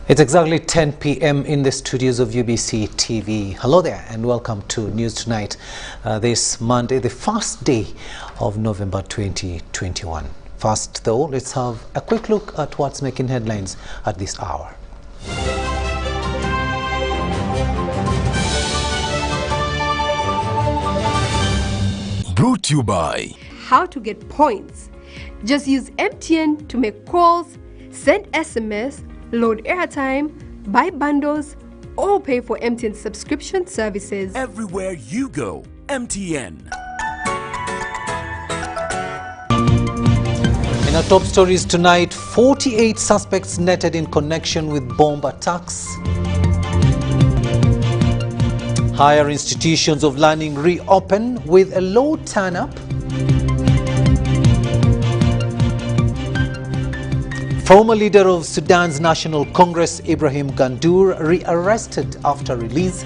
It's exactly 10 p.m. in the studios of UBC TV. Hello there and welcome to News Tonight this Monday, the first day of November 2021. First though, let's have a quick look at what's making headlines at this hour. Brought to you by How to get points. Just use MTN to make calls, send SMS, load airtime, buy bundles, or pay for MTN subscription services. Everywhere you go, MTN. In our top stories tonight, 48 suspects netted in connection with bomb attacks. Higher institutions of learning reopen with a low turn-up. Former leader of Sudan's National Congress, Ibrahim Gandour, rearrested after release.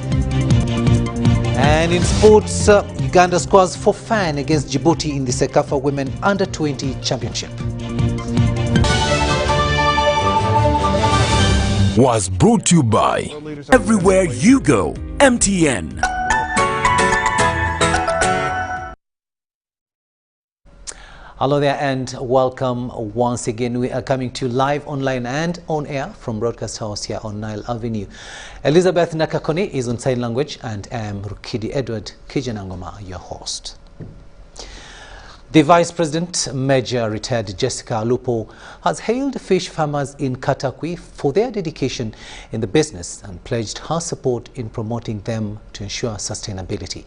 And in sports, Uganda scores for fan against Djibouti in the Sekafa Women Under-20 Championship. Was brought to you by Everywhere you go, MTN. Hello there and welcome once again. We are coming to you live online and on air from Broadcast House here on Nile Avenue. Elizabeth Nakakone is on sign language and I am Rukidi Edward Kijanangoma, your host. The Vice President, Major Retired Jessica Alupo, has hailed fish farmers in Katakwi for their dedication in the business and pledged her support in promoting them to ensure sustainability.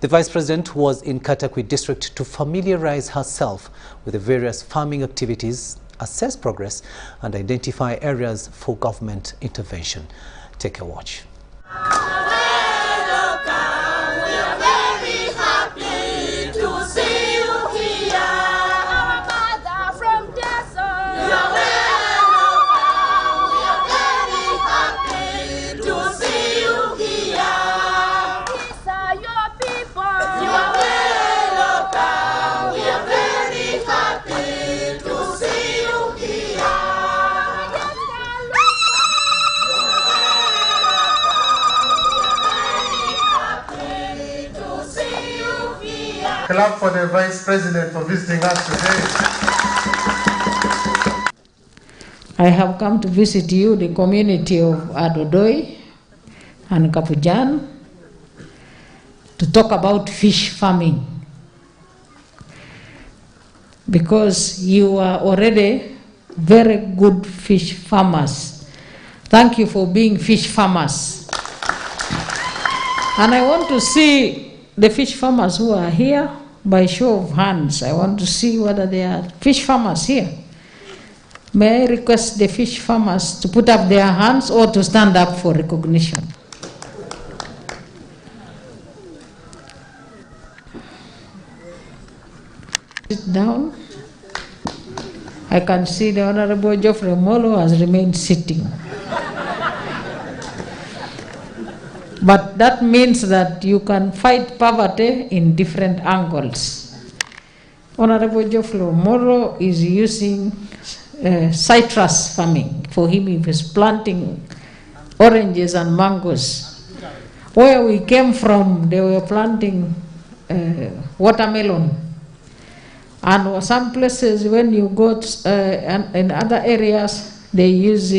The Vice President was in Katakwi District to familiarize herself with the various farming activities, assess progress, and identify areas for government intervention. Take a watch. Clap for the Vice President for visiting us today. I have come to visit you, the community of Adodoi and Kapujan, to talk about fish farming. Because you are already very good fish farmers. Thank you for being fish farmers. And I want to see the fish farmers who are here, by show of hands. I want to see whether they are fish farmers here. May I request the fish farmers to put up their hands or to stand up for recognition. Sit down. I can see the Honorable Geoffrey Molo has remained sitting. But that means that you can fight poverty in different angles. Honorable Geoffrey Moro is using citrus farming. For him, he was planting oranges and mangoes. Where we came from, they were planting watermelon. And some places, when you go in other areas, they use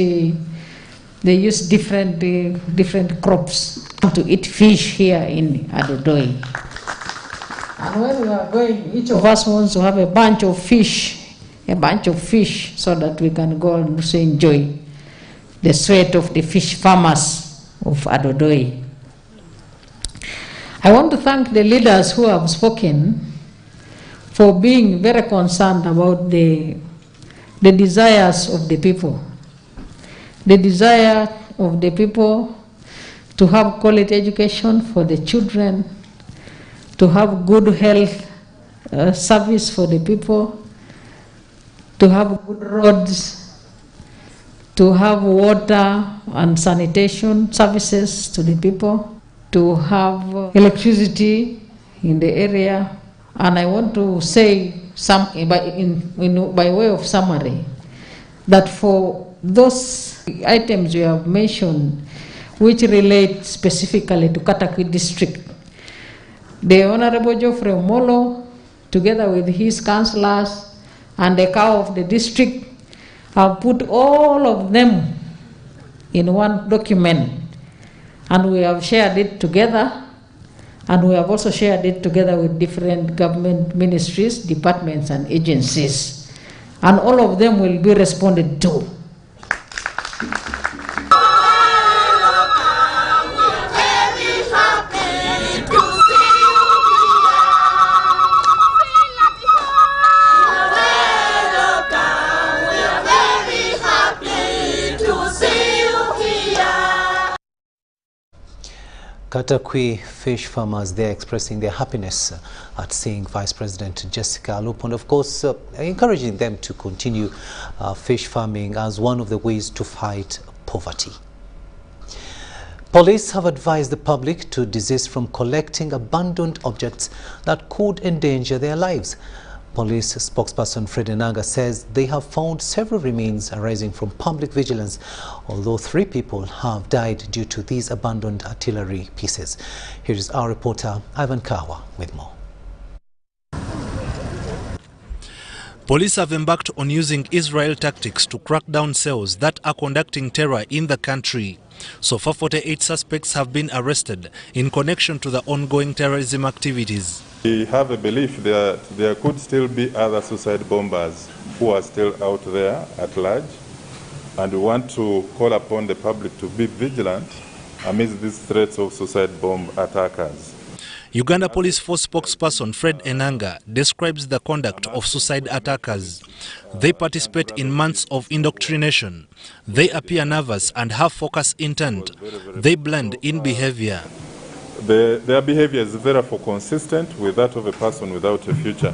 different crops. To eat fish here in Adodoi. And when we are going, each of us wants to have a bunch of fish, so that we can go and also enjoy the sweat of the fish farmers of Adodoi. I want to thank the leaders who have spoken for being very concerned about the desires of the people. The desire of the people to have quality education for the children, to have good health service for the people, to have good roads, to have water and sanitation services to the people, to have electricity in the area. And I want to say by way of summary that for those The items you have mentioned, which relate specifically to Katakwi district, the Honorable Geoffrey Molo, together with his councillors and the cow of the district, have put all of them in one document, and we have shared it together, and we have also shared it together with different government ministries, departments, and agencies, and all of them will be responded to. Katakwi fish farmers, they're expressing their happiness at seeing Vice President Jessica Alupo, and of course encouraging them to continue fish farming as one of the ways to fight poverty. Police have advised the public to desist from collecting abandoned objects that could endanger their lives. Police spokesperson Fred Enanga says they have found several remains arising from public vigilance, although 3 people have died due to these abandoned artillery pieces. Here is our reporter Ivan Kawa with more. Police have embarked on using Israel tactics to crack down cells that are conducting terror in the country. So far, 48 suspects have been arrested in connection to the ongoing terrorism activities. We have a belief that there could still be other suicide bombers who are still out there at large, and we want to call upon the public to be vigilant amidst these threats of suicide bomb attackers. Uganda Police Force spokesperson Fred Enanga describes the conduct of suicide attackers. They participate in months of indoctrination. They appear nervous and have focus intent. They blend in behavior. Their behavior is therefore consistent with that of a person without a future.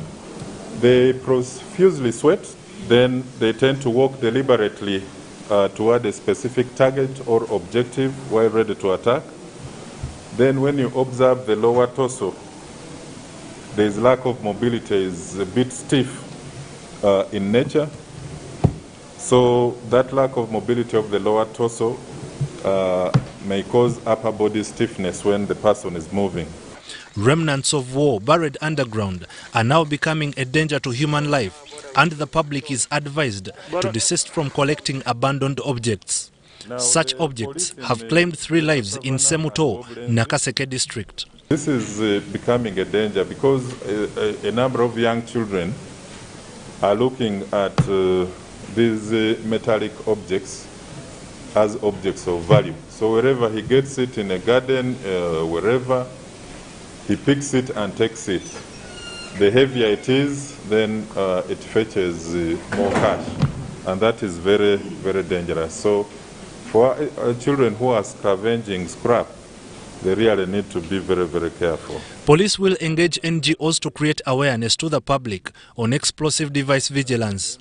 They profusely sweat, then they tend to walk deliberately toward a specific target or objective while ready to attack. Then when you observe the lower torso, there is lack of mobility, is a bit stiff in nature. So that lack of mobility of the lower torso may cause upper body stiffness when the person is moving. Remnants of war buried underground are now becoming a danger to human life, and the public is advised to desist from collecting abandoned objects. Such objects have claimed 3 lives in Semuto, Nakaseke district. This is becoming a danger because a number of young children are looking at these metallic objects as objects of value. So wherever he gets it in a garden, wherever, he picks it and takes it. The heavier it is, then it fetches more cash, and that is very, very dangerous. So for children who are scavenging scrap, they really need to be very, very careful. Police will engage NGOs to create awareness to the public on explosive device vigilance.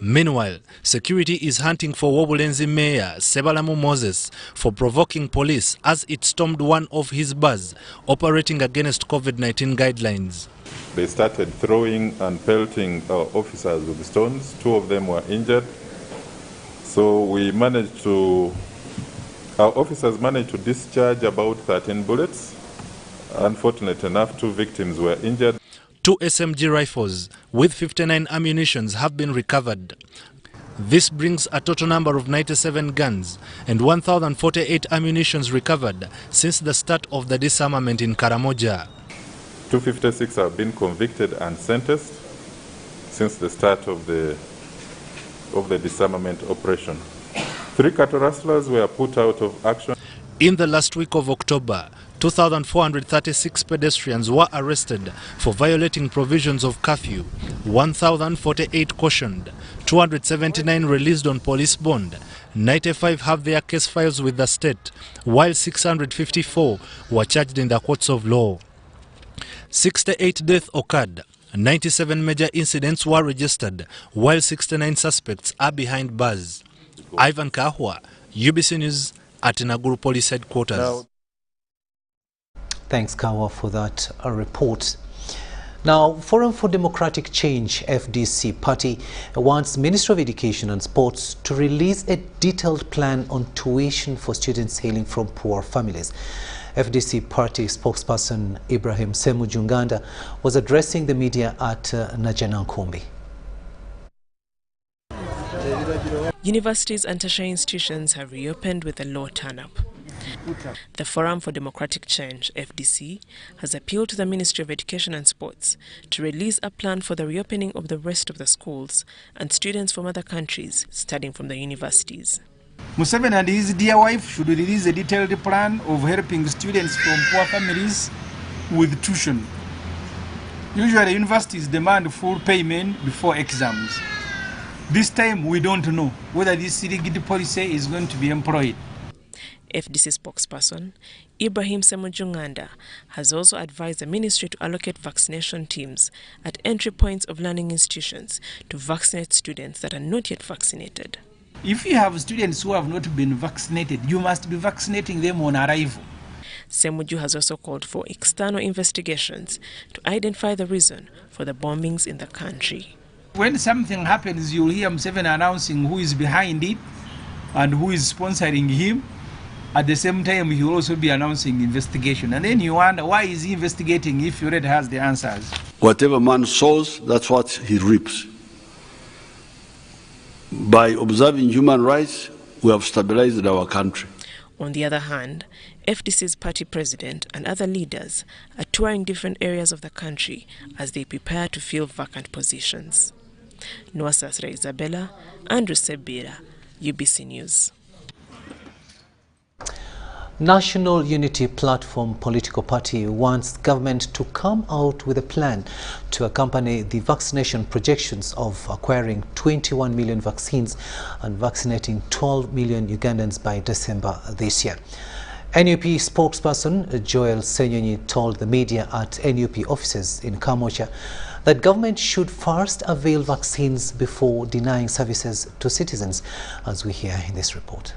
Meanwhile, security is hunting for Wobulenzi Mayor Sebalamu Moses for provoking police as it stormed one of his bars operating against COVID-19 guidelines. They started throwing and pelting our officers with stones. 2 of them were injured. So our officers managed to discharge about 13 bullets. Unfortunately enough, 2 victims were injured. 2 SMG rifles with 59 ammunitions have been recovered. This brings a total number of 97 guns and 1,048 ammunitions recovered since the start of the disarmament in Karamoja. 256 have been convicted and sentenced since the start of the disarmament operation. 3 cattle rustlers were put out of action. In the last week of October, 2,436 pedestrians were arrested for violating provisions of curfew, 1,048 cautioned, 279 released on police bond, 95 have their case files with the state, while 654 were charged in the courts of law. 68 deaths occurred, 97 major incidents were registered, while 69 suspects are behind bars. Ivan Kahwa, UBC News at Naguru Police Headquarters. Thanks, Kawa, for that report. Now, Forum for Democratic Change, FDC party, wants Ministry of Education and Sports to release a detailed plan on tuition for students hailing from poor families. FDC party spokesperson Ibrahim Semujunganda was addressing the media at Najanankumbi. Universities and tertiary institutions have reopened with a low turn-up. The Forum for Democratic Change, FDC, has appealed to the Ministry of Education and Sports to release a plan for the reopening of the rest of the schools and students from other countries studying from the universities. Museveni and his dear wife should release a detailed plan of helping students from poor families with tuition. Usually universities demand full payment before exams. This time we don't know whether this rigged policy is going to be employed. FDC spokesperson Ibrahim Semujunganda has also advised the ministry to allocate vaccination teams at entry points of learning institutions to vaccinate students that are not yet vaccinated. If you have students who have not been vaccinated, you must be vaccinating them on arrival. Semuju has also called for external investigations to identify the reason for the bombings in the country. When something happens, you'll hear Museveni announcing who is behind it and who is sponsoring him. At the same time, he will also be announcing investigation. And then you wonder, why is he investigating if he already has the answers? Whatever man sows, that's what he reaps. By observing human rights, we have stabilized our country. On the other hand, FDC's party president and other leaders are touring different areas of the country as they prepare to fill vacant positions. Nwasasra Isabella, Andrew Sebira, UBC News. National Unity Platform political party wants government to come out with a plan to accompany the vaccination projections of acquiring 21 million vaccines and vaccinating 12 million Ugandans by December this year. NUP spokesperson Joel Senyonyi told the media at NUP offices in Kamocha that government should first avail vaccines before denying services to citizens, as we hear in this report.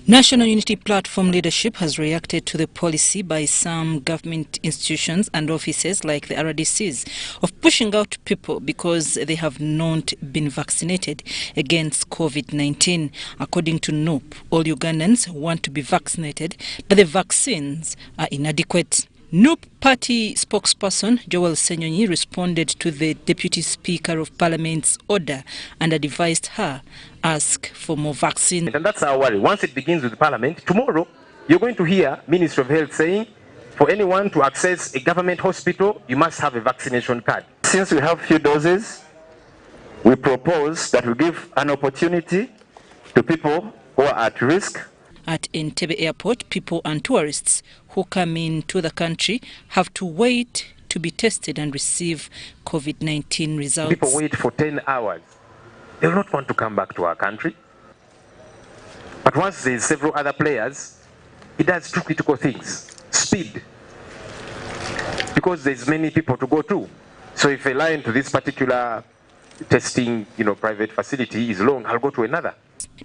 National Unity Platform leadership has reacted to the policy by some government institutions and offices like the RDCs of pushing out people because they have not been vaccinated against COVID-19. According to NUP, all Ugandans want to be vaccinated, but the vaccines are inadequate. NUP party spokesperson Joel Senyonyi responded to the Deputy Speaker of Parliament's order and advised her ask for more vaccine. And that's our worry. Once it begins with Parliament, tomorrow you're going to hear Ministry of Health saying for anyone to access a government hospital, you must have a vaccination card. Since we have few doses, we propose that we give an opportunity to people who are at risk. At Entebbe Airport, people and tourists who come into the country have to wait to be tested and receive COVID-19 results. People wait for 10 hours. They will not want to come back to our country. But once there's several other players, it does two critical things. Speed. Because there's many people to go to. So if a line to this particular testing, private facility is long, I'll go to another.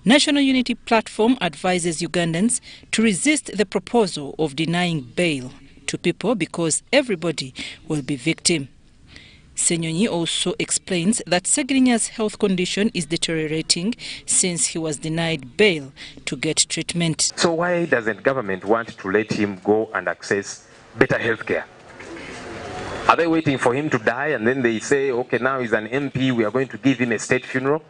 National Unity Platform advises Ugandans to resist the proposal of denying bail to people because everybody will be victim. Senyonyi also explains that Segrinya's health condition is deteriorating since he was denied bail to get treatment. So why doesn't government want to let him go and access better health care? Are they waiting for him to die and then they say, okay, now he's an MP, we are going to give him a state funeral?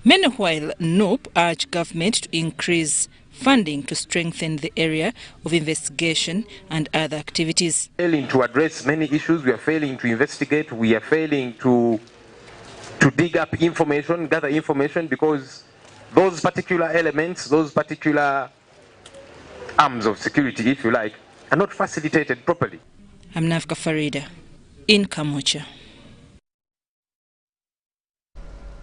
Meanwhile, NUP urged government to increase funding to strengthen the area of investigation and other activities. Failing to address many issues, we are failing to investigate, we are failing to dig up information, gather information, because those particular elements, those particular arms of security, if you like, are not facilitated properly. I'm Nafka Farida in Kamocha.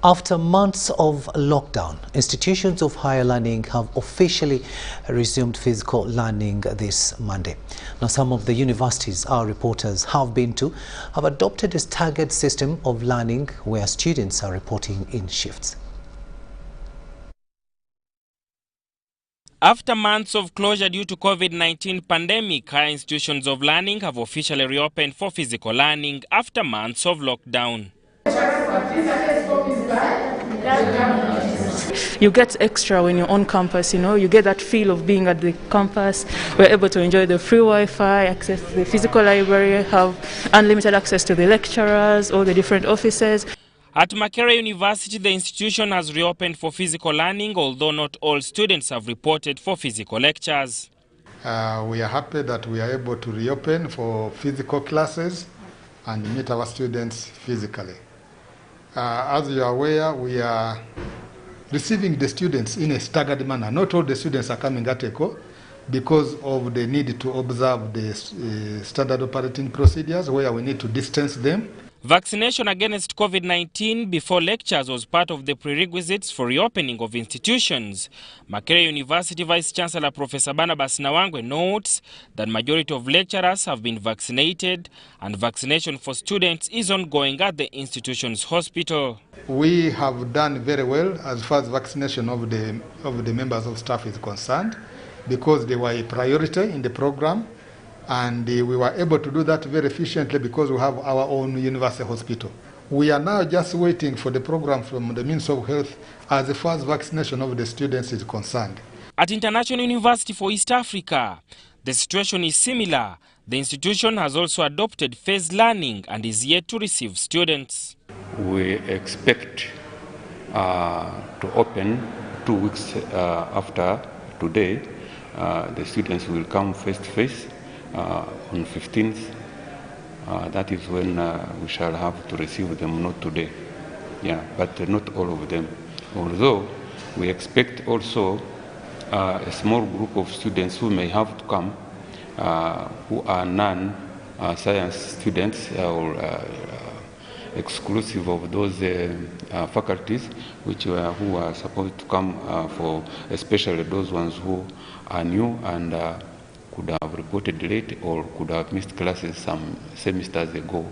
After months of lockdown, institutions of higher learning have officially resumed physical learning this Monday. Now, some of the universities our reporters have been to have adopted a staggered system of learning where students are reporting in shifts. After months of closure due to COVID-19 pandemic, higher institutions of learning have officially reopened for physical learning after months of lockdown. You get extra when you're on campus, you get that feel of being at the campus. We're able to enjoy the free Wi-Fi, access the physical library, have unlimited access to the lecturers, all the different offices. At Makerere University, the institution has reopened for physical learning, although not all students have reported for physical lectures. We are happy that we are able to reopen for physical classes and meet our students physically. As you are aware, we are receiving the students in a staggered manner. Not all the students are coming at ECO because of the need to observe the standard operating procedures where we need to distance them. Vaccination against COVID-19 before lectures was part of the prerequisites for reopening of institutions. Makerere University Vice-Chancellor Professor Barnabas Nawangwe notes that majority of lecturers have been vaccinated and vaccination for students is ongoing at the institution's hospital. We have done very well as far as vaccination of the members of staff is concerned because they were a priority in the program. And we were able to do that very efficiently because we have our own university hospital. We are now just waiting for the program from the Ministry of Health as far as vaccination of the students is concerned. At International University for East Africa, the situation is similar. The institution has also adopted phased learning and is yet to receive students. We expect to open 2 weeks after today. The students will come face to face. On 15th, that is when we shall have to receive them, not today. Yeah, but not all of them. Although we expect also a small group of students who may have to come, who are non-science students or exclusive of those faculties who are supposed to come for, especially those ones who are new and could have reported late or could have missed classes some semesters ago.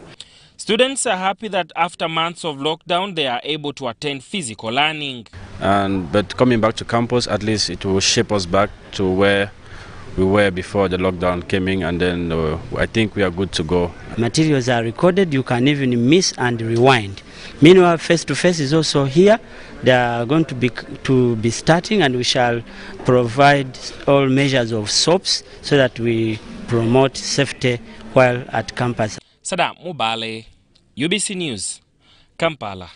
Students are happy that after months of lockdown, they are able to attend physical learning. But coming back to campus, at least it will shape us back to where we were before the lockdown came in, and then I think we are good to go. Materials are recorded, you can even miss and rewind. Meanwhile, face-to-face is also here. They are going to be starting, and we shall provide all measures of SOPs so that we promote safety while at campus. Sadam Mubale, UBC News, Kampala.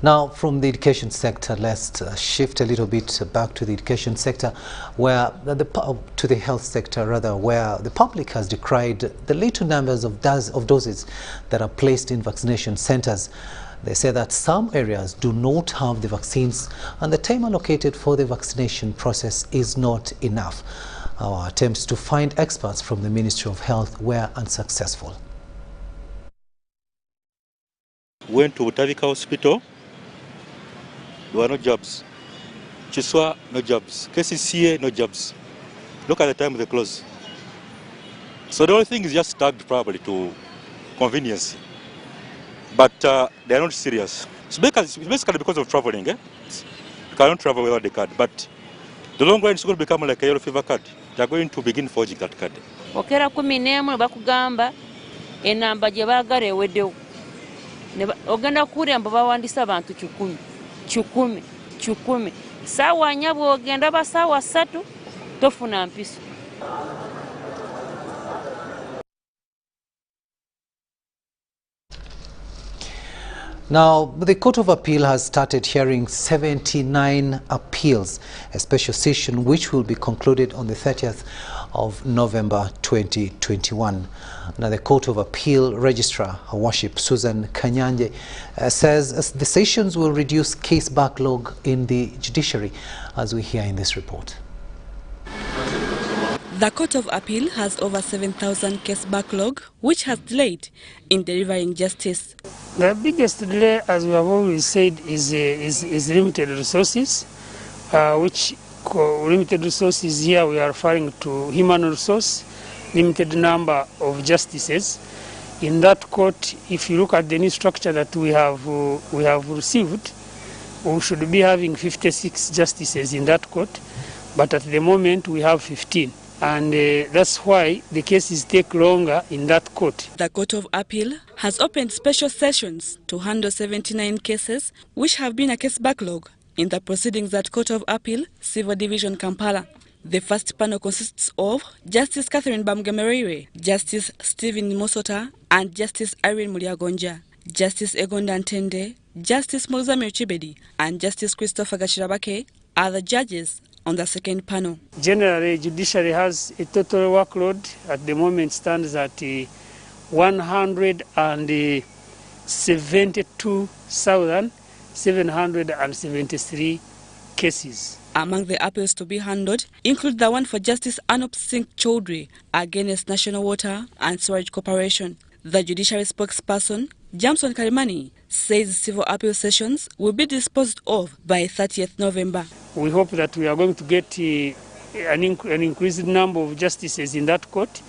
Now, from the education sector, let's shift a little bit back to the education sector, where to the health sector rather, where the public has decried the little numbers of doses that are placed in vaccination centers. They say that some areas do not have the vaccines, and the time allocated for the vaccination process is not enough. Our attempts to find experts from the Ministry of Health were unsuccessful. Went to Utavika Hospital. There were no jobs. Chiswa, no jobs. KCCA, no jobs. Look at the time they close. So the only thing is just tagged probably to convenience. But they are not serious. It's basically because of traveling. You cannot travel without the card. But the long run is going to become like a yellow fever card. They are going to begin forging that card. Okera kuminemu bakugamba enamba gye baagala eweddewo. Ogenda kuwulira mbu bawandisa abantu 10. Saawa nnya bw'ogenda basaawa 3 tofuna mpiso. Now, the Court of Appeal has started hearing 79 appeals, a special session which will be concluded on the 30th of November 2021. Now, the Court of Appeal Registrar, Her Worship Susan Kanyanje, says the sessions will reduce case backlog in the judiciary, as we hear in this report. The Court of Appeal has over 7,000 case backlog, which has delayed in delivering justice. The biggest delay, as we have always said, is limited resources, limited resources here we are referring to human resource, limited number of justices. In that court, if you look at the new structure that we have received, we should be having 56 justices in that court, but at the moment we have 15. And that's why the cases take longer in that court. The Court of Appeal has opened special sessions to handle 79 cases which have been a case backlog in the proceedings at Court of Appeal, Civil Division, Kampala. The first panel consists of Justice Catherine Bamgemerere, Justice Stephen Mosota, and Justice Irene Mulyagonja. Justice Egonda Ntende, Justice Mozamir Chibedi, and Justice Christopher Gashirabake are the judges on the second panel. Generally, Judiciary has a total workload at the moment stands at 172,773 cases. Among the appeals to be handled include the one for Justice Anup Singh Chaudhry against National Water and Sewerage Corporation. The Judiciary spokesperson, Jamson Karimani, says civil appeal sessions will be disposed of by 30th November. We hope that we are going to get an increased number of justices in that court,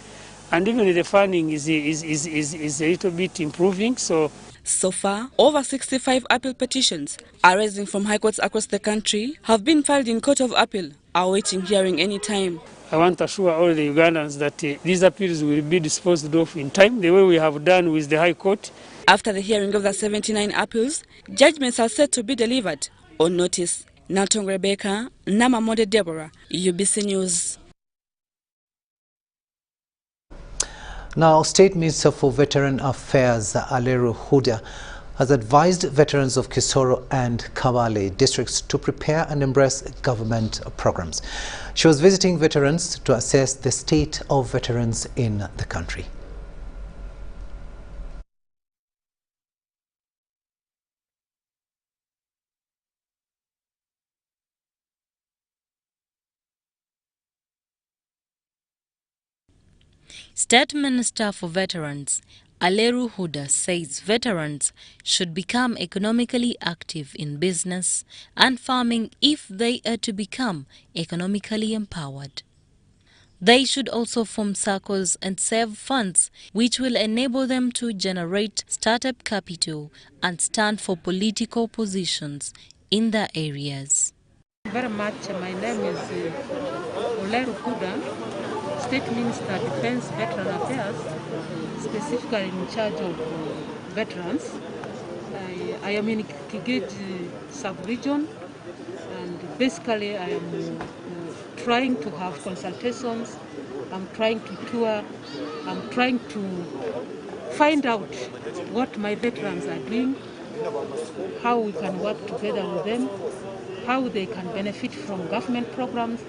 and even the funding is a little bit improving. So far, over 65 appeal petitions arising from high courts across the country have been filed in Court of Appeal, awaiting hearing any time. I want to assure all the Ugandans that these appeals will be disposed of in time, the way we have done with the High Court. After the hearing of the 79 appeals, judgments are set to be delivered on notice. Natong Rebecca, Namamode Deborah, UBC News. Now, State Minister for Veteran Affairs, Luweero has advised veterans of Kisoro and Kabale districts to prepare and embrace government programs. She was visiting veterans to assess the state of veterans in the country. State Minister for Veterans, Luweero says veterans should become economically active in business and farming if they are to become economically empowered. They should also form circles and save funds which will enable them to generate startup capital and stand for political positions in their areas. Very much. My name is Luweero, State Minister Defense Veteran Affairs, specifically in charge of veterans. I am in Kigeti sub-region, and basically I am trying to have consultations, I'm trying to tour, I'm trying to find out what my veterans are doing, how we can work together with them, how they can benefit from government programs.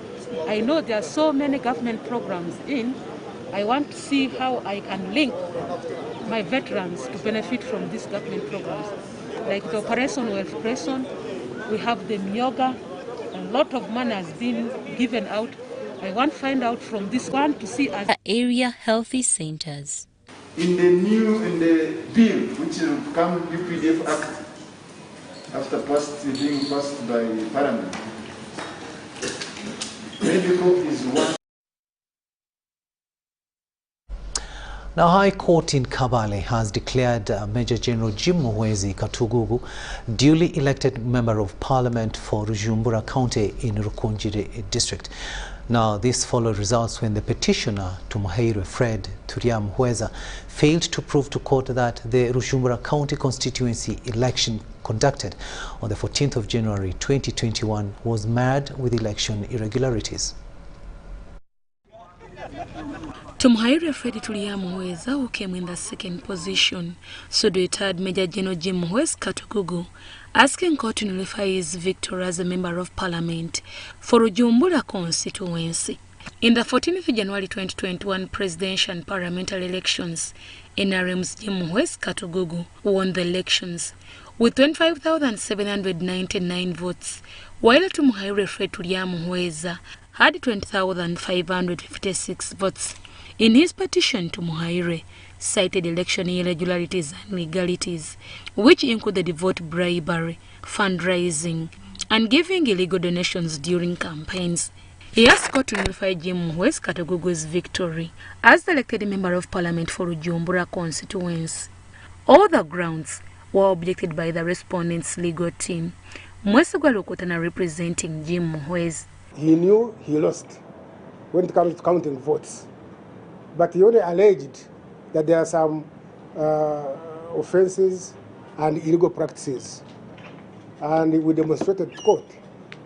I know there are so many government programs in. I want to see how I can link my veterans to benefit from these government programs. Like the Operation Wealth Creation, we have the Myoga, a lot of money has been given out. I want to find out from this one to see as area healthy centers. In the bill which will become UPDF Act after being passed by Parliament, medical is one. Now, High Court in Kabale has declared Major General Jim Muhwezi Katugugu duly elected Member of Parliament for Rujumbura County in Rukunjiri District. Now, this followed results when the petitioner Tumuhaire Fred Turia Muhweza failed to prove to court that the Rujumbura County constituency election conducted on the 14th of January 2021 was marred with election irregularities. Tumuhaire Fred Turia Muhweza, who came in the second position, so retired Major General Jim Muhwezi Katugugu, asking court to nullify his victory as a Member of Parliament for Rujumbura constituency. In the 14th of January 2021 presidential and parliamentary elections, NRM's Jim Muhwezi Katugugu won the elections with 25,799 votes, while Tumuhaire Fred Turia Muhweza had 20,556 votes. In his petition, Tumuhaire cited election irregularities and legalities, which included vote bribery, fundraising, and giving illegal donations during campaigns. He asked court to nullify Jim Muhwezi Katugugu's victory as the elected Member of Parliament for Rujumbura constituency. All the grounds were objected by the respondents' legal team, Mwesigwa Lukutana representing Jim Muhwezi. He knew he lost when it comes to counting votes, but he only alleged that there are some offenses and illegal practices. And we demonstrated to court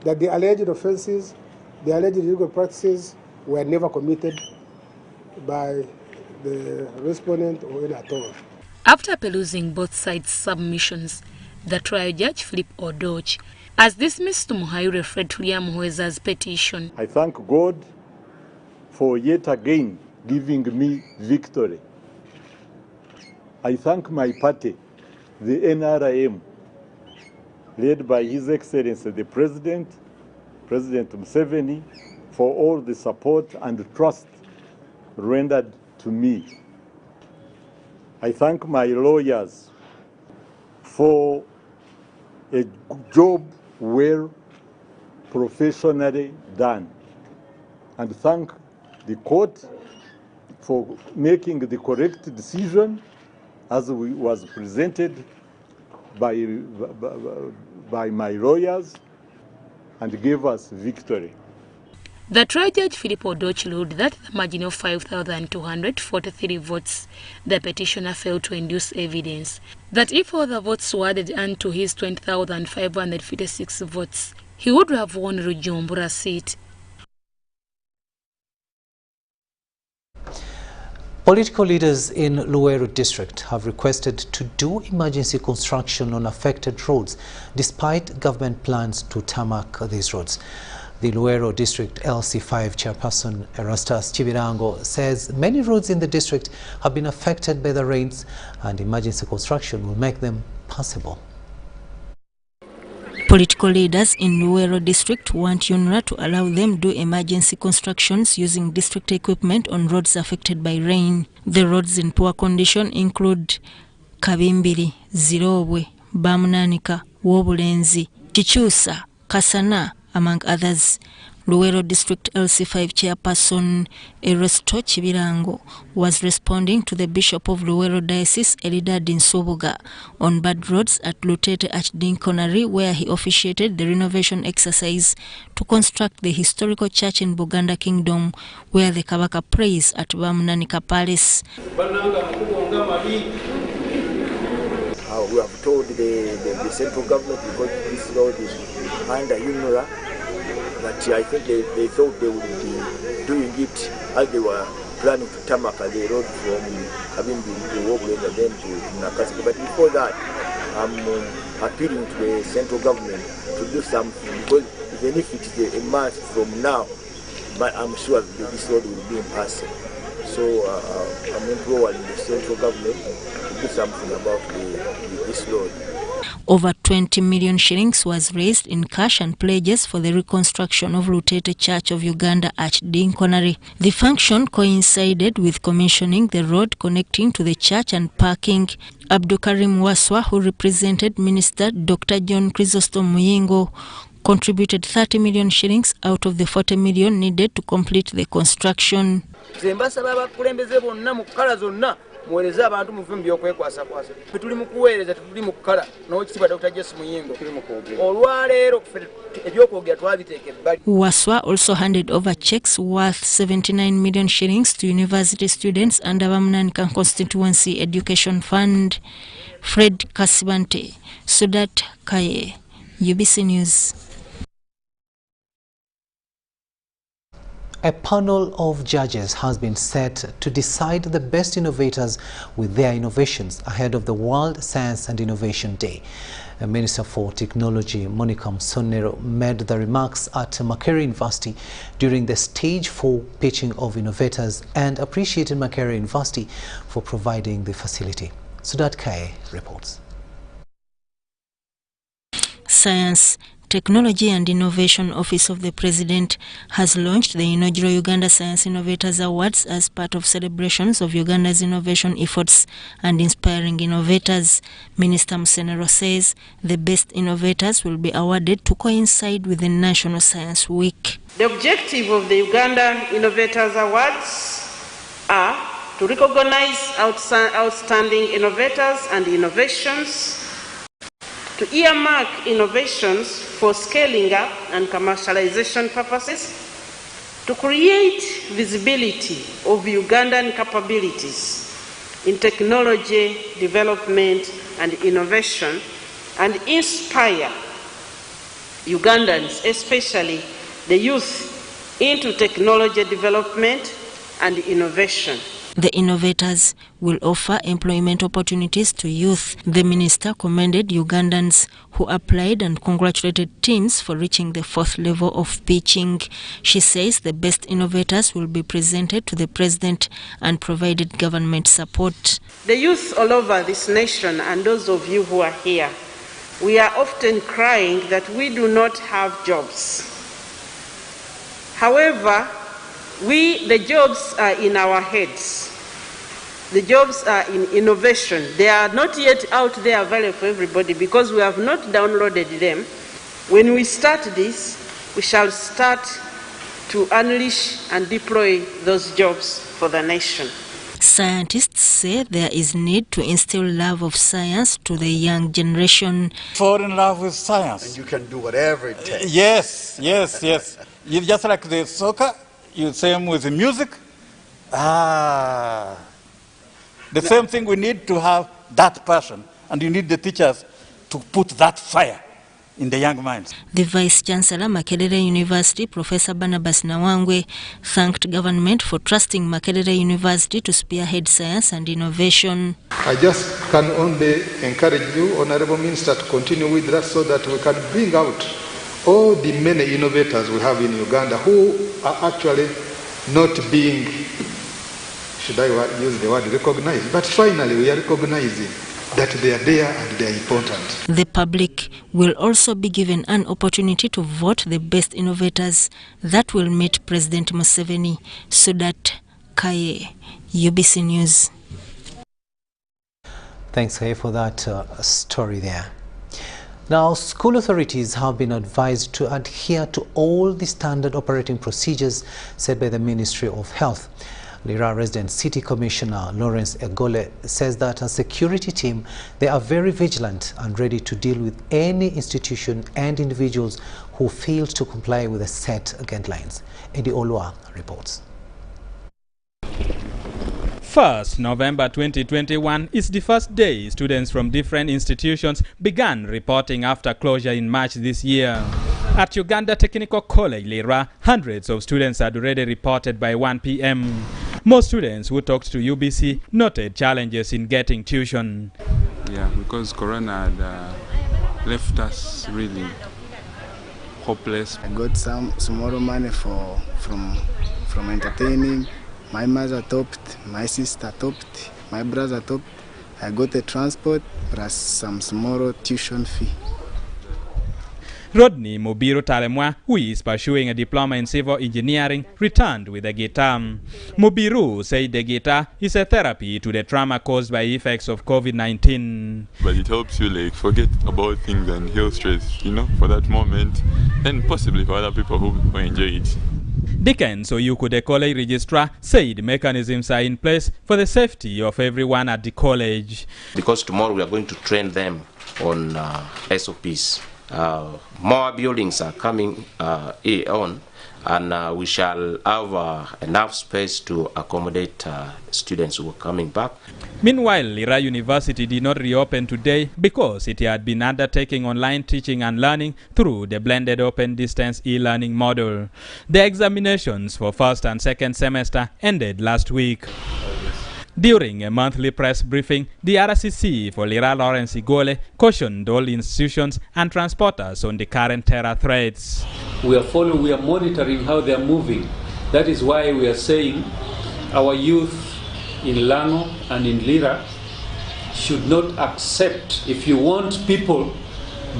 that the alleged offenses, the alleged illegal practices were never committed by the respondent or any at all. After perusing both sides' submissions, the trial judge Philip Odoch has dismissed Muhaire Fred Tulia Muhweza's petition. I thank God for yet again giving me victory. I thank my party, the NRM, led by His Excellency the President Museveni, for all the support and trust rendered to me. I thank my lawyers for a job well professionally done, and thank the court for making the correct decision as was presented by my lawyers and gave us victory. The trial judge Philip Odoch ruled that the margin of 5,243 votes, the petitioner failed to induce evidence that if all the votes were added unto his 20,556 votes, he would have won Rujumbura's seat. Political leaders in Luweero district have requested to do emergency construction on affected roads despite government plans to tarmac these roads. The Luweero district LC5 chairperson Erastus Chibirango says many roads in the district have been affected by the rains and emergency construction will make them passable. Political leaders in Luweero district want UNRA to allow them do emergency constructions using district equipment on roads affected by rain. The roads in poor condition include Kabimbiri, Zirobwe, Bamunanika, Wobulenzi, Chichusa, Kasana, among others. Luweero District LC5 chairperson Erastus Chibirango was responding to the Bishop of Luweero Diocese Elida Dinsobuga on bad roads at Lutete Archdeaconry, where he officiated the renovation exercise to construct the historical church in Buganda Kingdom, where the Kabaka prays at Bamunanika Palace. We have told the central government, because this road is under UNRA, that I think they thought they would be doing it as they were planning to tarmac the road from Kabimbi to Wobulenzi and then to Nakasika. But before that, I'm appealing to the central government to do something, because even if it is a month from now, but I'm sure this road will be impassable. So I'm imploring the central government to do something about this road. Over 20 million shillings was raised in cash and pledges for the reconstruction of Lutete Church of Uganda Archdeaconry. The function coincided with commissioning the road connecting to the church and parking. Abdukarim Waswa, who represented Minister Dr. John Chrysostom Muyingo, contributed 30 million shillings out of the 40 million needed to complete the construction. muweereze abantu muvumbi okwekwasa kwasa tuli mu kuweereza tuli mu kukala n'okitiibwa Dr. Jesse Muyingo olwaleero ebyokwogera twabiteeka ebbali. Waswa also handed over checks worth 79 million shillings to university students under Bamunanika Constituency Education Fund. Fred Kasibante, Sudat Kaye, UBC News. A panel of judges has been set to decide the best innovators with their innovations ahead of the World Science and Innovation Day. Minister for Technology Monica Msonero made the remarks at Makerere University during the Stage 4 pitching of innovators and appreciated Makerere University for providing the facility. Sudat Kaye reports. Science, Technology and Innovation Office of the President has launched the inaugural Uganda Science Innovators Awards as part of celebrations of Uganda's innovation efforts and inspiring innovators. Minister Msenero says the best innovators will be awarded to coincide with the National Science Week. The objective of the Uganda Innovators Awards are to recognize outstanding innovators and innovations, to earmark innovations for scaling up and commercialization purposes, to create visibility of Ugandan capabilities in technology development and innovation, and inspire Ugandans, especially the youth, into technology development and innovation. The innovators will offer employment opportunities to youth. The minister commended Ugandans who applied and congratulated teams for reaching the 4th level of pitching. She says the best innovators will be presented to the president and provided government support. The youth all over this nation and those of you who are here, we are often crying that we do not have jobs. However, the jobs are in our heads. The jobs are in innovation. They are not yet out there available for everybody because we have not downloaded them. When we start this, we shall start to unleash and deploy those jobs for the nation. Scientists say there is need to instill love of science to the young generation. Fall in love with science. And you can do whatever it takes. Yes. You just like the soccer, you same with the music. The same thing, we need to have that passion, and you need the teachers to put that fire in the young minds. The Vice Chancellor, Makerere University, Professor Barnabas Nawangwe, thanked government for trusting Makerere University to spearhead science and innovation. I just can only encourage you, Honorable Minister, to continue with that so that we can bring out all the many innovators we have in Uganda who are actually not being, should I use the word recognized, but finally we are recognizing that they are there and they are important. The public will also be given an opportunity to vote the best innovators that will meet President Museveni. Sudat Kaye, UBC News. Thanks, Kaye, for that story there. Now, school authorities have been advised to adhere to all the standard operating procedures set by the Ministry of Health. Lira resident City Commissioner Lawrence Egole says that as a security team, they are very vigilant and ready to deal with any institution and individuals who fail to comply with the set guidelines. Eddie Olua reports. 1st November 2021 is the first day students from different institutions began reporting after closure in March this year. At Uganda Technical College, Lira, hundreds of students had already reported by 1 p.m. Most students who talked to UBC noted challenges in getting tuition. Yeah, because Corona had left us really hopeless. I got some small money from entertaining. My mother topped, my sister topped, my brother topped. I got a transport plus some small tuition fee. Rodney Mubiru Talemwa, who is pursuing a diploma in civil engineering, returned with a guitar. Mubiru said the guitar is a therapy to the trauma caused by effects of COVID-19. But it helps you like forget about things and heal stress, you know, for that moment, and possibly for other people who enjoy it. Dickens Oyuku, the college registrar, said mechanisms are in place for the safety of everyone at the college. Because tomorrow we are going to train them on SOPs. More buildings are coming on, and we shall have enough space to accommodate students who are coming back. Meanwhile, Lira University did not reopen today because it had been undertaking online teaching and learning through the blended open distance e-learning model. The examinations for first and second semester ended last week. During a monthly press briefing, the RCC for Lira Lawrence Igole cautioned all institutions and transporters on the current terror threats. We are monitoring how they are moving. That is why we are saying our youth in Lango and in Lira should not accept. If you want people,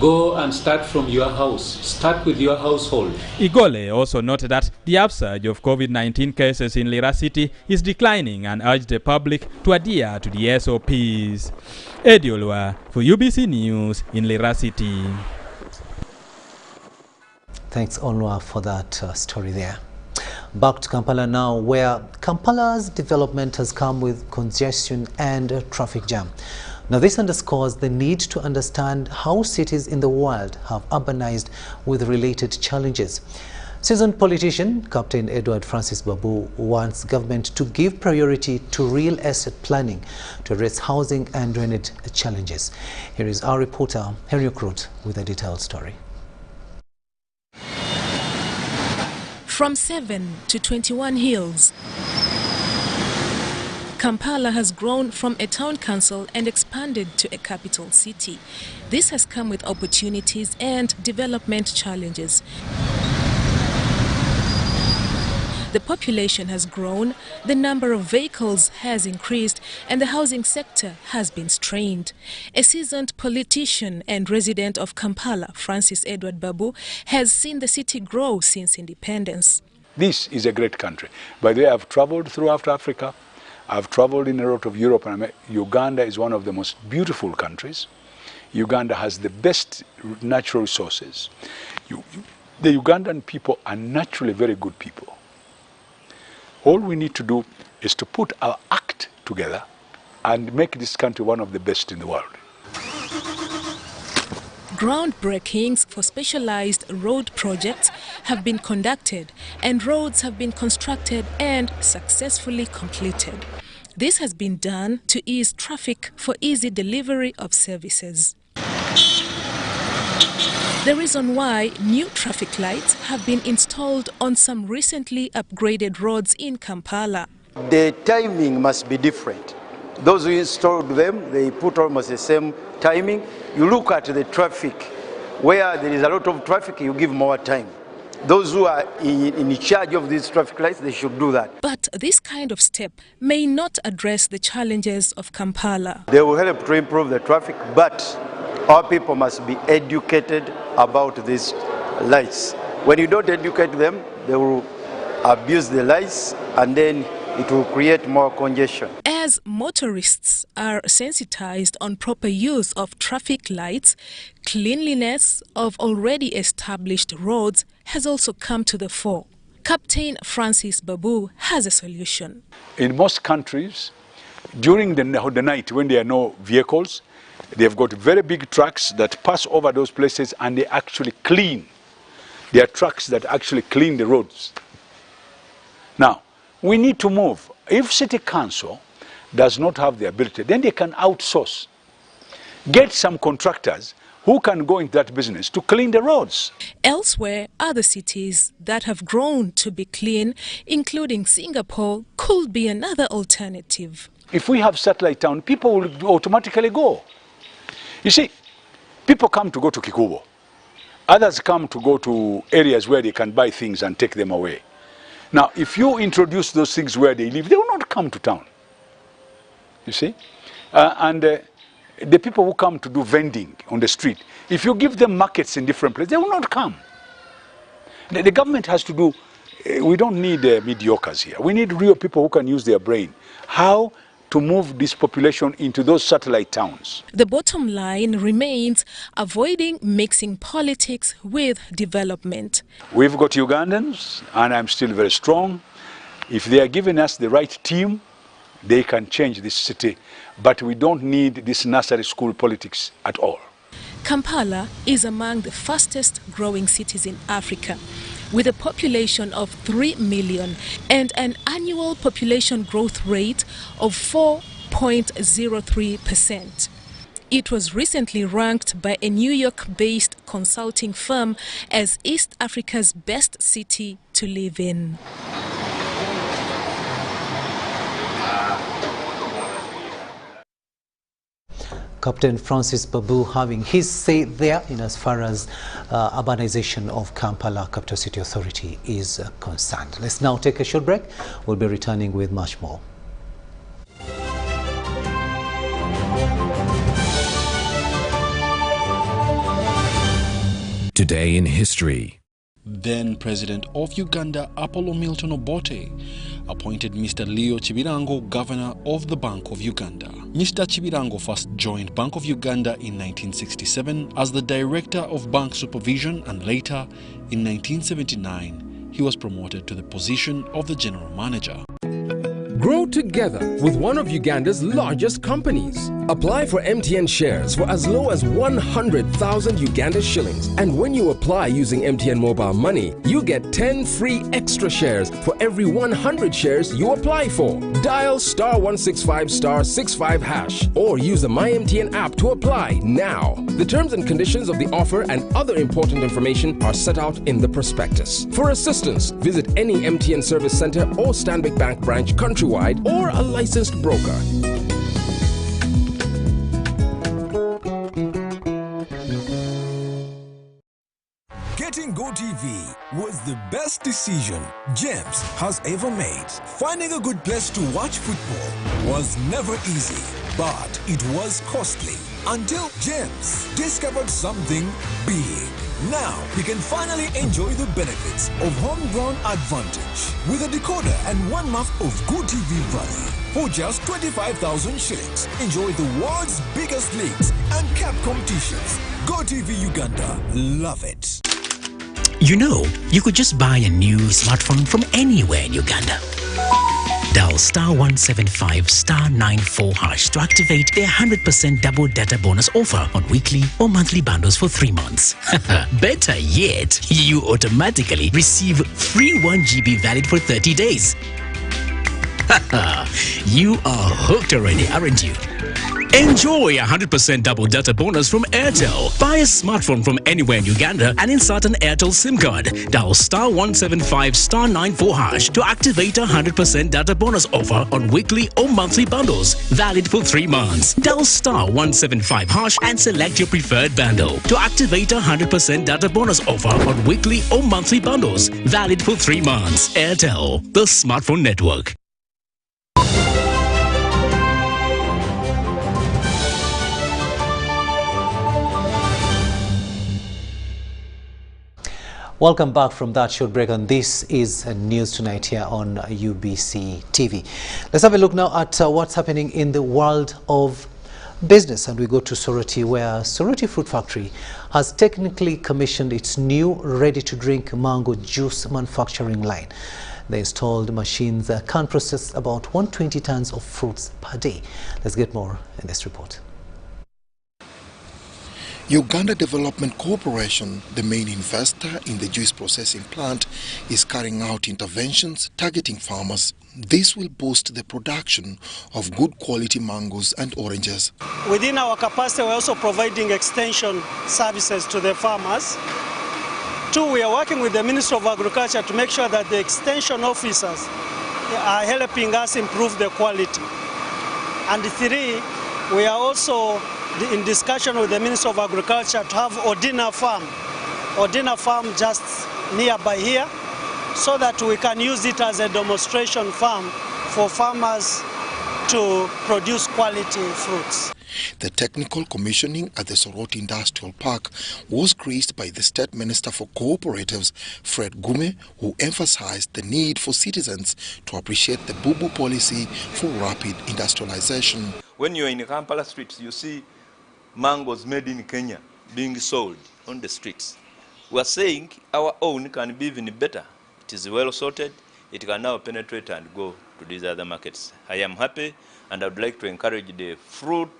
go and start from your house. Start with your household. Igole also noted that the upsurge of COVID-19 cases in Lira City is declining and urged the public to adhere to the SOPs. Eddie Olua for UBC News in Lira City. Thanks, Olua, for that story there. Back to Kampala now, where Kampala's development has come with congestion and traffic jam. Now, this underscores the need to understand how cities in the world have urbanized with related challenges. Seasoned politician Captain Edward Francis Babu wants government to give priority to real estate planning to address housing and drainage challenges. Here is our reporter Henry Okrut with a detailed story. From 7 to 21 hills, Kampala has grown from a town council and expanded to a capital city. This has come with opportunities and development challenges. The population has grown, the number of vehicles has increased, and the housing sector has been strained. A seasoned politician and resident of Kampala, Francis Edward Babu, has seen the city grow since independence. This is a great country. By the way, I've traveled throughout Africa. I've traveled in a lot of Europe, and Uganda is one of the most beautiful countries. Uganda has the best natural resources. The Ugandan people are naturally very good people. All we need to do is to put our act together and make this country one of the best in the world. Groundbreakings for specialized road projects have been conducted, and roads have been constructed and successfully completed. This has been done to ease traffic for easy delivery of services. The reason why new traffic lights have been installed on some recently upgraded roads in Kampala. The timing must be different. Those who installed them, they put almost the same timing. You look at the traffic. Where there is a lot of traffic, you give more time. Those who are in charge of these traffic lights, they should do that. But this kind of step may not address the challenges of Kampala. They will help to improve the traffic, but our people must be educated about these lights. When you don't educate them, they will abuse the lights, and then it will create more congestion. As motorists are sensitized on proper use of traffic lights, cleanliness of already established roads has also come to the fore. Captain Francis Babu has a solution. In most countries, during the night when there are no vehicles, they've got very big trucks that pass over those places, and they actually clean. There are trucks that actually clean the roads. Now, we need to move. If city council does not have the ability, then they can outsource. Get some contractors who can go into that business to clean the roads. Elsewhere, other cities that have grown to be clean, including Singapore, could be another alternative. If we have satellite town, people will automatically go. You see, people come to go to Kikubo. Others come to go to areas where they can buy things and take them away. Now, if you introduce those things where they live, they will not come to town. You see? The people who come to do vending on the street, if you give them markets in different places, they will not come. The government has to do, we don't need mediocres here. We need real people who can use their brain. How to move this population into those satellite towns. The bottom line remains avoiding mixing politics with development. We've got Ugandans, and I'm still very strong. If they are giving us the right team, they can change this city. But we don't need this nursery school politics at all. Kampala is among the fastest growing cities in Africa, with a population of 3 million and an annual population growth rate of 4.03%. It was recently ranked by a New York-based consulting firm as East Africa's best city to live in. Captain Francis Babu having his say there in as far as urbanization of Kampala Capital City Authority is concerned. Let's now take a short break. We'll be returning with much more. Today in history. Then President of Uganda, Apollo Milton Obote, appointed Mr. Leo Chibirango governor of the Bank of Uganda. Mr. Chibirango first joined Bank of Uganda in 1967 as the director of bank supervision, and later, in 1979, he was promoted to the position of the general manager. Grow together with one of Uganda's largest companies. Apply for MTN shares for as low as 100,000 Uganda shillings. And when you apply using MTN Mobile Money, you get 10 free extra shares for every 100 shares you apply for. Dial *165*65# or use the MyMTN app to apply now. The terms and conditions of the offer and other important information are set out in the prospectus. For assistance, visit any MTN service center or Stanbic Bank branch countrywide or a licensed broker. Getting GoTV was the best decision James has ever made. Finding a good place to watch football was never easy, but it was costly until James discovered something big. Now he can finally enjoy the benefits of homegrown advantage with a decoder and 1 month of GoTV Valley. For just 25,000 shillings, enjoy the world's biggest leagues and cap competitions. GoTV Uganda, love it. You know, you could just buy a new smartphone from anywhere in Uganda. Dial *175*94# to activate their 100% double data bonus offer on weekly or monthly bundles for 3 months. Better yet, you automatically receive free 1 GB valid for 30 days. You are hooked already, aren't you? Enjoy 100% double data bonus from Airtel. Buy a smartphone from anywhere in Uganda and insert an Airtel SIM card. Dial *175*94# to activate a 100% data bonus offer on weekly or monthly bundles, valid for 3 months. Dial *175# and select your preferred bundle to activate a 100% data bonus offer on weekly or monthly bundles, valid for 3 months. Airtel, the smartphone network. Welcome back from that short break, and this is News Tonight here on UBC TV. Let's have a look now at what's happening in the world of business, and we go to Soroti, where Soroti Fruit Factory has technically commissioned its new ready-to-drink mango juice manufacturing line. The installed machines can process about 120 tons of fruits per day. Let's get more in this report. Uganda Development Corporation, the main investor in the juice processing plant, is carrying out interventions targeting farmers. This will boost the production of good quality mangoes and oranges. Within our capacity, we're also providing extension services to the farmers. 2, we are working with the Ministry of Agriculture to make sure that the extension officers are helping us improve the quality. And 3, we are also in discussion with the Ministry of Agriculture to have Odina Farm just nearby here, so that we can use it as a demonstration farm for farmers to produce quality fruits. The technical commissioning at the Soroti Industrial Park was graced by the State Minister for Cooperatives, Fred Gume, who emphasized the need for citizens to appreciate the Bubu policy for rapid industrialization. When you're in the Kampala streets, you see mangoes made in Kenya being sold on the streets. We are saying our own can be even better. It is well sorted. It can now penetrate and go to these other markets. I am happy, and I would like to encourage the Fruit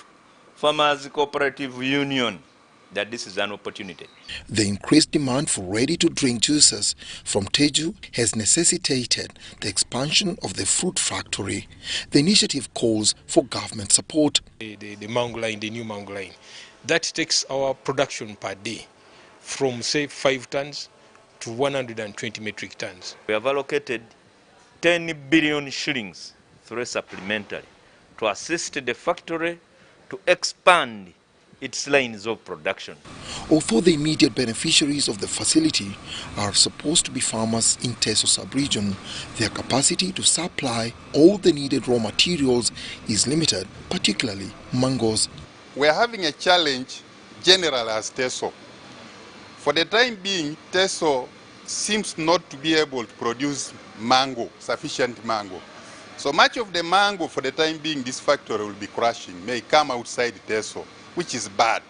Farmers Cooperative Union that this is an opportunity. The increased demand for ready-to-drink juices from Teju has necessitated the expansion of the fruit factory. The initiative calls for government support. The mango line, the new mango line, that takes our production per day from, say, 5 tons to 120 metric tons. We have allocated 10 billion shillings through a supplementary to assist the factory to expand its lines of production. Although the immediate beneficiaries of the facility are supposed to be farmers in Teso sub-region, their capacity to supply all the needed raw materials is limited, particularly mangoes. We are having a challenge general as Teso. For the time being, Teso seems not to be able to produce mango, sufficient mango. So much of the mango for the time being this factory will be crushing may come outside Teso, which is bad.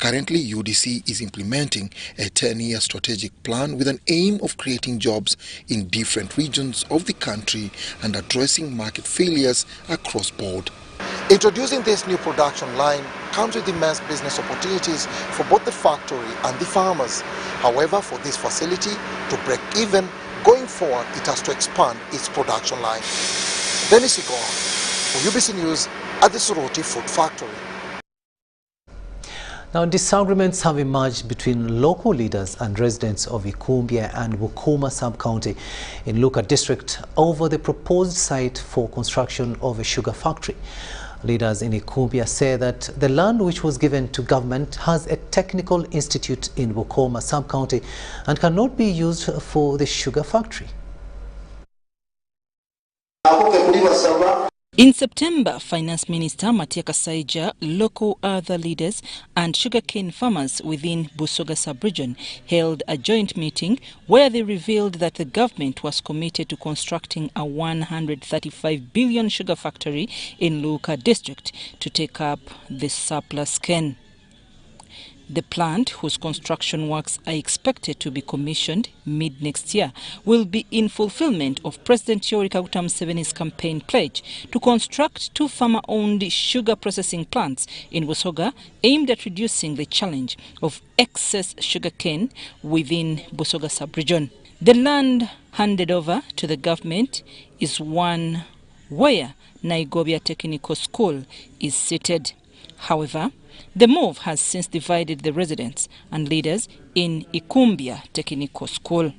Currently, UDC is implementing a 10-year strategic plan with an aim of creating jobs in different regions of the country and addressing market failures across board. Introducing this new production line comes with immense business opportunities for both the factory and the farmers. However, for this facility to break even, going forward, it has to expand its production line. Dennis Igor, for UBC News at the Soroti Food Factory. Now, disagreements have emerged between local leaders and residents of Ikumbia and Bukuma sub-county in Luuka district over the proposed site for construction of a sugar factory. Leaders in Ikumbia say that the land which was given to government has a technical institute in Bukuma sub-county and cannot be used for the sugar factory. In September, Finance Minister Matia Kasaija, local other leaders and sugarcane farmers within Busoga sub-region held a joint meeting where they revealed that the government was committed to constructing a 135 billion sugar factory in Luuka district to take up the surplus cane. The plant, whose construction works are expected to be commissioned mid-next year, will be in fulfillment of President Yoweri Kaguta Museveni's campaign pledge to construct 2 farmer-owned sugar processing plants in Busoga aimed at reducing the challenge of excess sugarcane within Busoga sub-region. The land handed over to the government is one where Naigobia Technical School is seated. However, the move has since divided the residents and leaders in Ikumbia Technical School.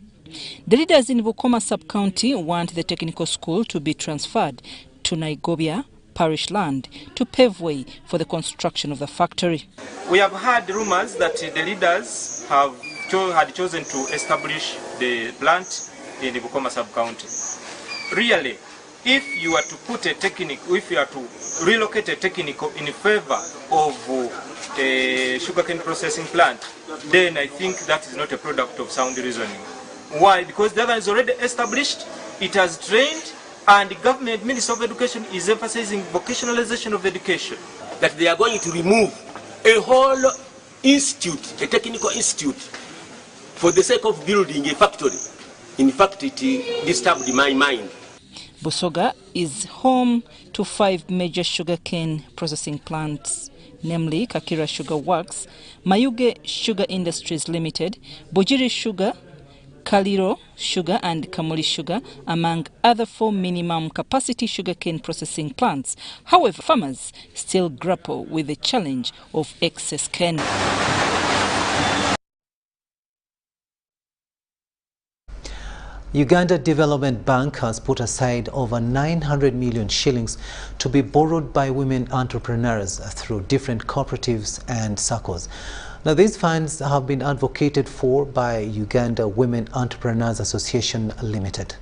The leaders in Bukoma sub-county want the technical school to be transferred to Naigobia parish land to pave way for the construction of the factory. We have heard rumors that the leaders had chosen to establish the plant in the Bukoma sub-county. Really, if you are to put a technical, if you are to relocate a technical in favor of a sugarcane processing plant, then I think that is not a product of sound reasoning. Why? Because the other is already established, it has trained, and the government Minister of Education is emphasizing vocationalization of education. That they are going to remove a whole institute, a technical institute, for the sake of building a factory. In fact, it disturbed my mind. Busoga is home to 5 major sugarcane processing plants, namely Kakira Sugar Works, Mayuge Sugar Industries Limited, Bujiri Sugar, Kaliro Sugar and Kamuli Sugar, among other 4 minimum capacity sugarcane processing plants. However, farmers still grapple with the challenge of excess cane. Uganda Development Bank has put aside over 900 million shillings to be borrowed by women entrepreneurs through different cooperatives and circles. Now, these funds have been advocated for by Uganda Women Entrepreneurs Association Limited.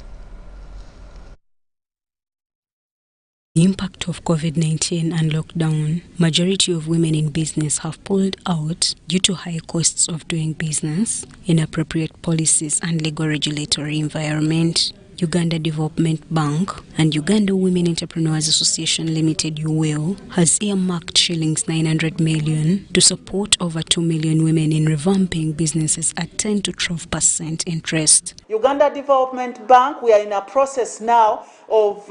The impact of COVID-19 and lockdown, majority of women in business have pulled out due to high costs of doing business, inappropriate policies and legal regulatory environment. Uganda Development Bank and Uganda Women Entrepreneurs Association Limited UBC has earmarked shillings 900 million to support over 2 million women in revamping businesses at 10 to 12% interest. Uganda Development Bank, we are in a process now of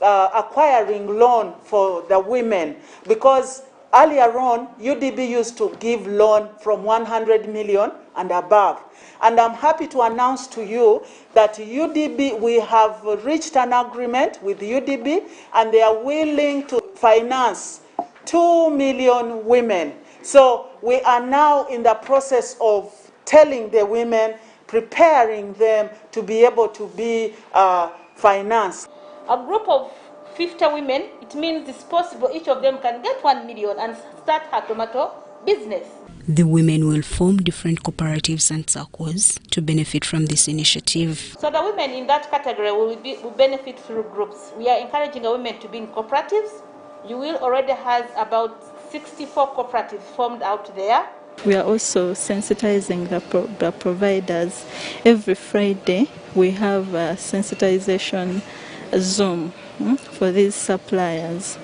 acquiring loan for the women, because earlier on UDB used to give loan from 100 million and above, and I'm happy to announce to you that UDB, we have reached an agreement with UDB and they are willing to finance 2 million women. So we are now in the process of telling the women, preparing them to be able to be financed. A group of 50 women, it means it's possible each of them can get 1 million and start her tomato business. The women will form different cooperatives and circles to benefit from this initiative. So the women in that category will benefit through groups. We are encouraging the women to be in cooperatives. You will already have about 64 cooperatives formed out there. We are also sensitizing the providers. Every Friday we have a sensitization Zoom for these suppliers.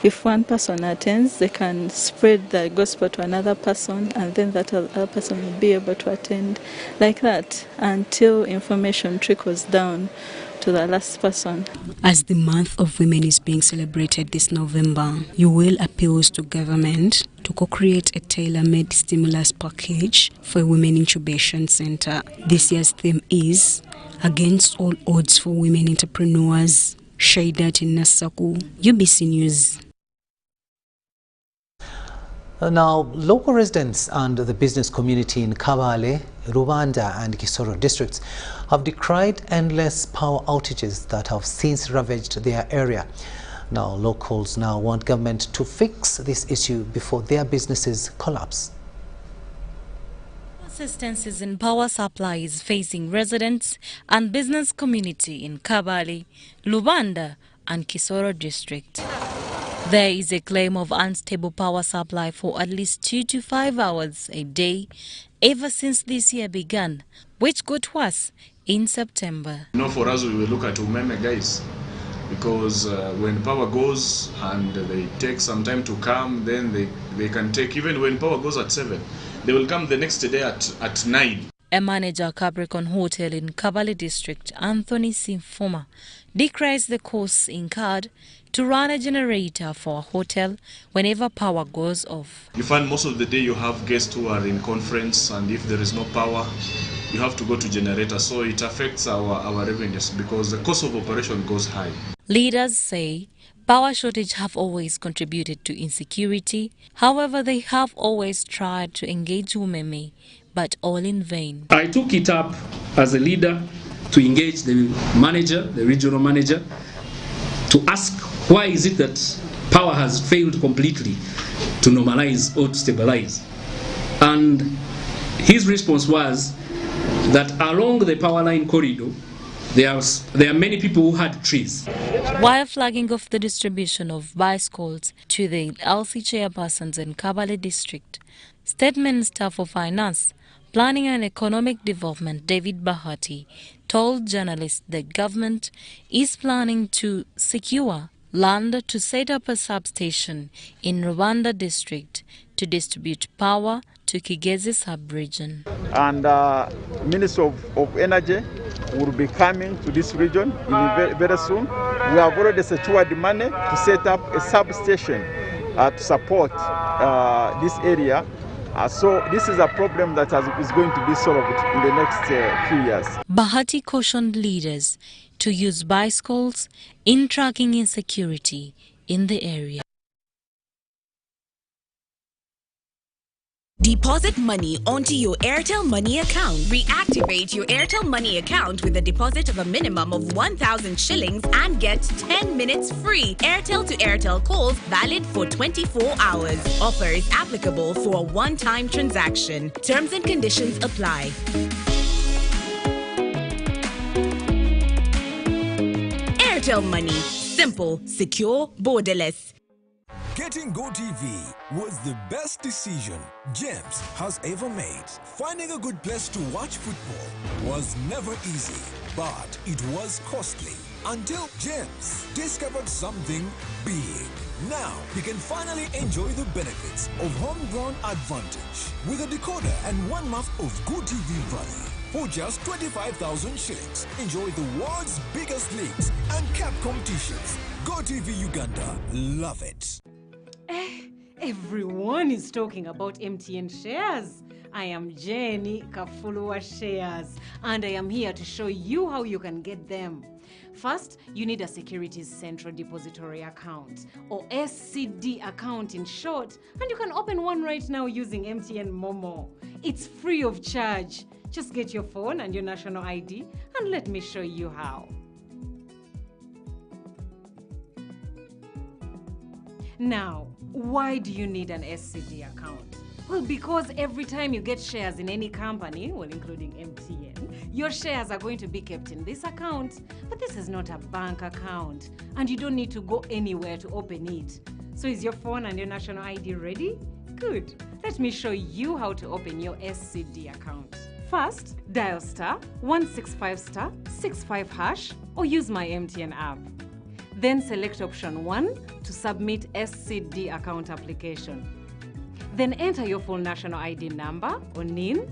If one person attends, they can spread the gospel to another person, and then that other person will be able to attend like that until information trickles down to the last person. As the month of women is being celebrated this November, UWIL appeals to government to co-create a tailor-made stimulus package for a women incubation center. This year's theme is Against All Odds for Women Entrepreneurs. Shaidat in Nasaku, UBC News. Now, local residents and the business community in Kampala, Rwanda and Soroti districts have decried endless power outages that have since ravaged their area. Now, locals now want government to fix this issue before their businesses collapse. Consistencies in power supply is facing residents and business community in Kampala, Rwanda and Soroti district. There is a claim of unstable power supply for at least 2 to 5 hours a day ever since this year began, which got worse in September. For us, we will look at Umeme guys, because when power goes and they take some time to come, then they can take, even when power goes at 7, they will come the next day at 9. A manager Capricorn Hotel in Kampala district, Anthony Simfoma, decries the costs incurred to run a generator for a hotel whenever power goes off. You find most of the day you have guests who are in conference, and if there is no power, you have to go to generator. So it affects our revenues because the cost of operation goes high. Leaders say power shortage have always contributed to insecurity. However, they have always tried to engage Umeme, but all in vain. I took it up as a leader to engage the manager, the regional manager, to ask why is it that power has failed completely to normalize or to stabilize. And his response was that along the power line corridor, there are many people who had trees. While flagging off the distribution of bicycles to the LC chairpersons in Kampala district, State Minister for Finance, Planning and Economic Development David Bahati told journalists the government is planning to secure land to set up a substation in Rwanda district to distribute power to Kigezi sub-region. And Minister of Energy will be coming to this region very soon. We have already secured the money to set up a substation to support this area. So this is a problem that is going to be solved in the next few years. Bahati cautioned leaders to use bicycles in tracking insecurity in the area. Deposit money onto your Airtel Money account. Reactivate your Airtel Money account with a deposit of a minimum of 1,000 shillings and get 10 minutes free Airtel to Airtel calls valid for 24 hours. Offer is applicable for a one-time transaction. Terms and conditions apply. Airtel Money. Simple, secure, borderless. Getting GoTV was the best decision James has ever made. Finding a good place to watch football was never easy, but it was costly. Until James discovered something big. Now he can finally enjoy the benefits of homegrown advantage with a decoder and 1 month of GoTV value. For just 25,000 shillings, enjoy the world's biggest leagues and cap competitions. GoTV Uganda, love it. Everyone is talking about MTN shares. I am Jenny Kafulua Shares, and I am here to show you how you can get them. First, you need a Securities Central Depository account, or SCD account in short, and you can open one right now using MTN Momo. It's free of charge. Just get your phone and your national ID, and let me show you how. Now, why do you need an SCD account? Well, because every time you get shares in any company, well, including MTN, your shares are going to be kept in this account. But this is not a bank account, and you don't need to go anywhere to open it. So is your phone and your national ID ready? Good. Let me show you how to open your SCD account. First, dial *165*65# or use my MTN app. Then select option 1 to submit SCD account application. Then enter your full national ID number or NIN.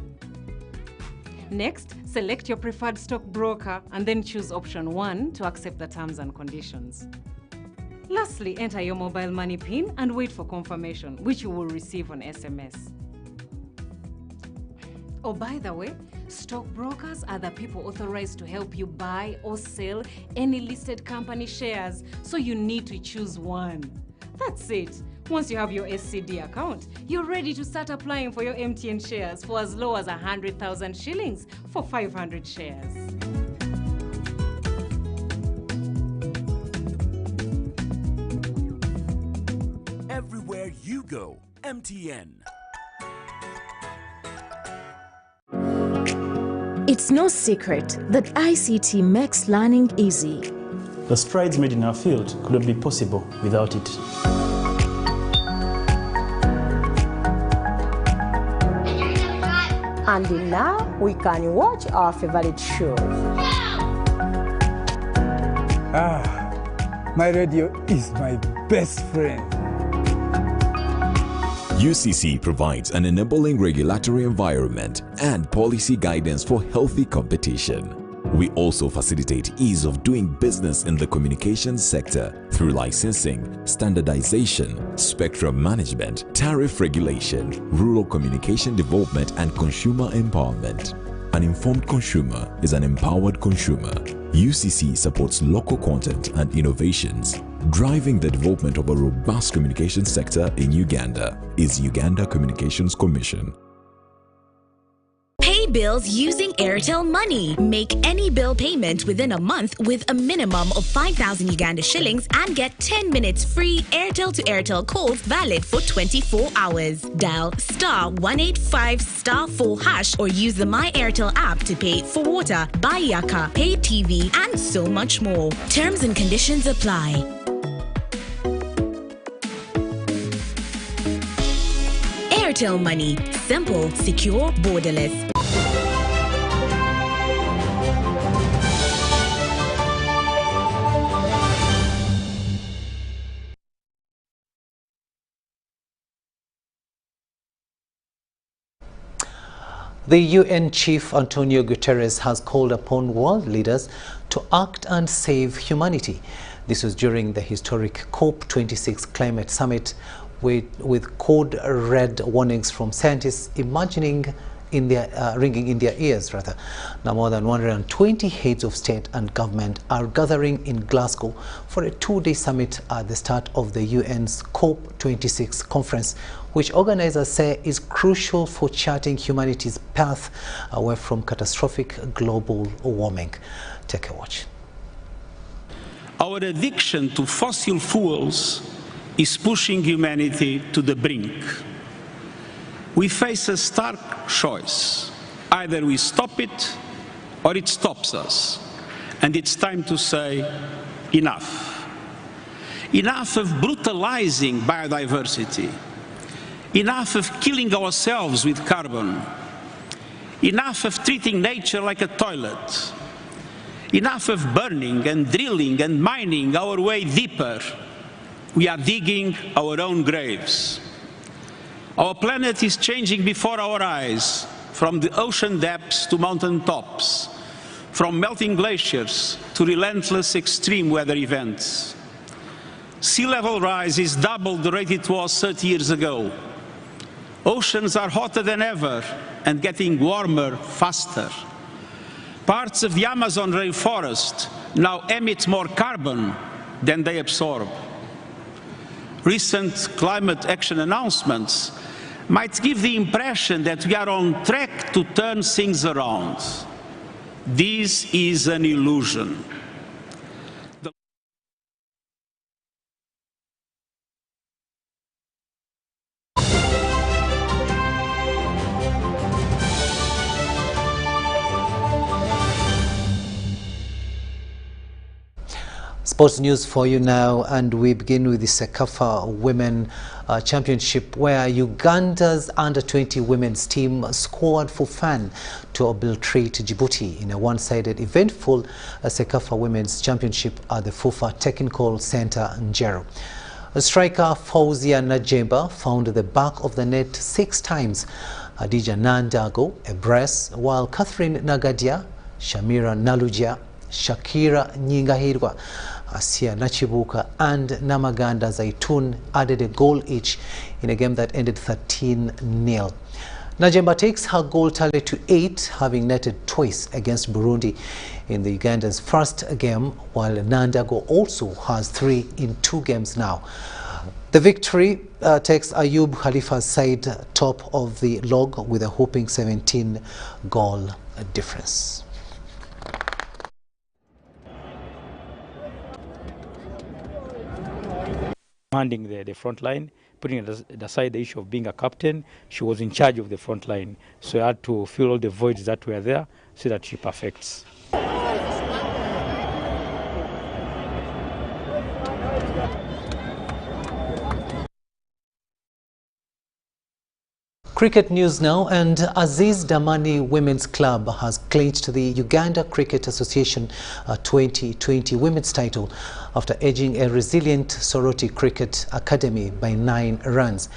Next, select your preferred stockbroker and then choose option 1 to accept the terms and conditions. Lastly, enter your mobile money PIN and wait for confirmation, which you will receive on SMS. Oh, by the way, stockbrokers are the people authorized to help you buy or sell any listed company shares, so you need to choose one. That's it. Once you have your SCD account, you're ready to start applying for your MTN shares for as low as 100,000 shillings for 500 shares. Everywhere you go, MTN. It's no secret that ICT makes learning easy. The strides made in our field could not be possible without it. And now we can watch our favorite shows. My radio is my best friend. UCC provides an enabling regulatory environment and policy guidance for healthy competition. We also facilitate ease of doing business in the communications sector through licensing, standardization, spectrum management, tariff regulation, rural communication development, and consumer empowerment. An informed consumer is an empowered consumer. UCC supports local content and innovations. Driving the development of a robust communication sector in Uganda is Uganda Communications Commission. Pay bills using Airtel Money. Make any bill payment within a month with a minimum of 5,000 Uganda shillings and get 10 minutes free Airtel to Airtel calls valid for 24 hours. Dial *185*4# or use the My Airtel app to pay for water, buy yaka, pay TV, and so much more. Terms and conditions apply. Airtel Money. Simple, secure, borderless. The UN Chief Antonio Guterres has called upon world leaders to act and save humanity. This was during the historic COP26 climate summit with code red warnings from scientists ringing in their ears. Now more than 120 heads of state and government are gathering in Glasgow for a two-day summit at the start of the UN's COP26 conference, which organizers say is crucial for charting humanity's path away from catastrophic global warming. Take a watch. Our addiction to fossil fuels is pushing humanity to the brink. We face a stark choice. Either we stop it or it stops us. And it's time to say enough. Enough of brutalizing biodiversity. Enough of killing ourselves with carbon. Enough of treating nature like a toilet. Enough of burning and drilling and mining our way deeper. We are digging our own graves. Our planet is changing before our eyes, from the ocean depths to mountain tops, from melting glaciers to relentless extreme weather events. Sea level rise is double the rate it was 30 years ago. Oceans are hotter than ever and getting warmer faster. Parts of the Amazon rainforest now emit more carbon than they absorb. Recent climate action announcements might give the impression that we are on track to turn things around. This is an illusion. Sports news for you now, and we begin with the Sekafa Women Championship, where Uganda's under-20 women's team scored for fun to obliterate Djibouti in a one-sided eventful Sekafa Women's Championship at the Fufa Technical Center in Njero. Striker Fauzia Najemba found the back of the net 6 times. Adija Nandago a brace, while Catherine Nagadia, Shamira Naluja, Shakira Nyingahirwa, Asia Nachibuka and Namaganda Zaitun added a goal each in a game that ended 13-0. Najemba takes her goal tally to 8, having netted twice against Burundi in the Uganda's first game, while Nandago also has 3 in 2 games now. The victory takes Ayub Khalifa's side top of the log with a whopping 17-goal difference. Commanding the front line, putting aside the issue of being a captain, she was in charge of the front line. So I had to fill all the voids that were there so that she perfects. Cricket news now, and Aziz Damani Women's Club has clinched the Uganda Cricket Association 2020 Women's title after edging a resilient Soroti Cricket Academy by 9 runs.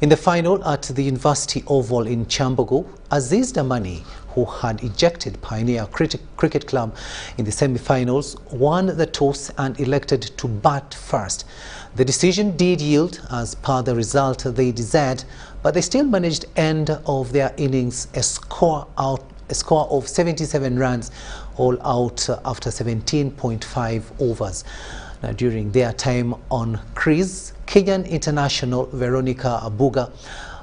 In the final at the University Oval in Chambogo, Aziz Damani, who had ejected Pioneer Cricket Club in the semi-finals, won the toss and elected to bat first. The decision did yield, as per the result they desired, but they still managed end of their innings a score of 77 runs, all out after 17.5 overs. Now, during their time on crease, Kenyan international Veronica Abuga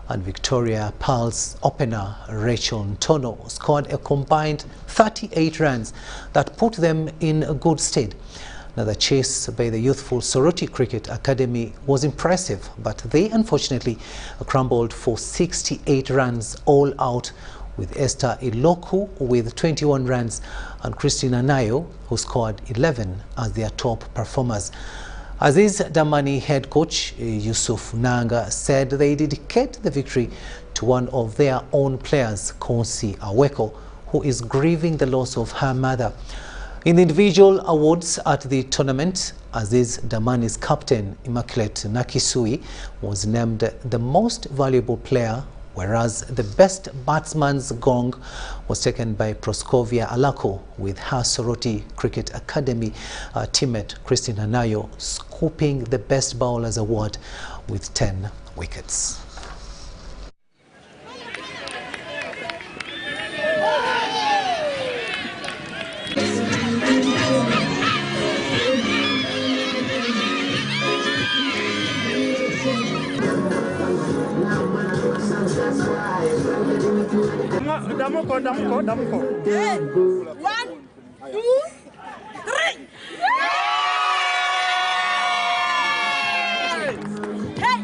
and Victoria Pearl's opener Rachel Ntono scored a combined 38 runs that put them in a good stead. Now, the chase by the youthful Soroti Cricket Academy was impressive, but they unfortunately crumbled for 68 runs all out, with Esther Iloku with 21 runs and Christina Nayo, who scored 11, as their top performers. Aziz Damani head coach Yusuf Nanga said they dedicate the victory to one of their own players, Konsi Aweko, who is grieving the loss of her mother. In the individual awards at the tournament, Aziz Damani's captain, Immaculate Nakisui, was named the most valuable player, whereas the best batsman's gong was taken by Proskovia Alako, with her Soroti Cricket Academy teammate Christina Nayo scooping the best bowler's award with 10 wickets. Damuko. 1, 2, 3. Hey,